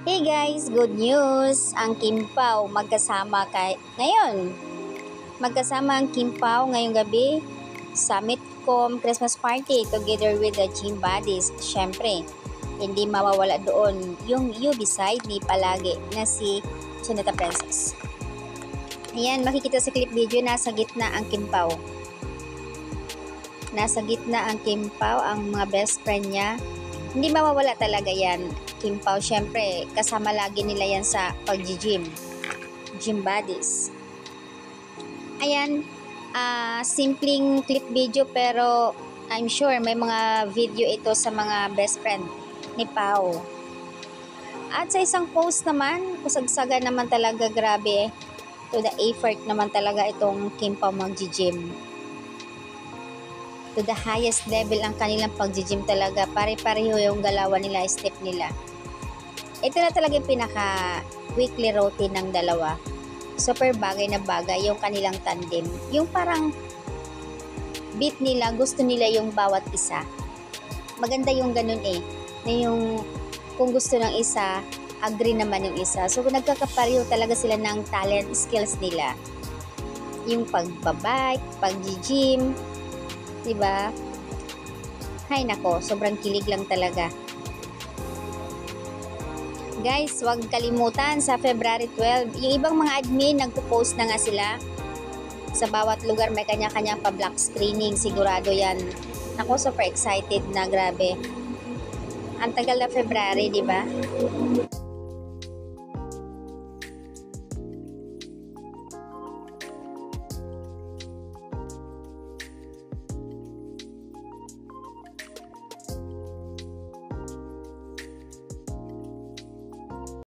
Hey guys, good news! Ang Kim Pao ngayon. Magkasama ang Kim Pao ngayong gabi sa Midcom Christmas Party together with the Gym Buddies. Syempre, hindi mawawala doon yung you beside me palagi na si Sunita Princess. Ayan, makikita sa clip video, nasa gitna ang Kim Pao. Nasa gitna ang Kim Pao, ang mga best friend niya. Hindi mawawala talaga yan. Kim Pao, syempre, kasama lagi nila yan sa pag-gym. Gym Buddies. Ayan, simpleng clip video pero I'm sure may mga video ito sa mga best friend ni Pao. At sa isang post naman, kusagsagan naman talaga, grabe. To the effort naman talaga itong Kim Pao mag-gym. To the highest level ang kanilang pag-gym talaga. Pare-pareho yung galawan nila, step nila. Ito na talaga yung pinaka-weekly routine ng dalawa. Super bagay na bagay yung kanilang tandem. Yung parang beat nila, gusto nila yung bawat isa. Maganda yung ganun eh. Na yung kung gusto ng isa, agree naman yung isa. So nagkakapareho talaga sila ng talent, skills nila. Yung pagbabike, pag-gym, diba? Hay nako, sobrang kilig lang talaga. Guys, huwag kalimutan sa February 12, yung ibang mga admin nagpo-post na nga sila. Sa bawat lugar may kanya-kanya pa black screening, sigurado yan. Ako super excited na, grabe. Ang tagal na February, diba?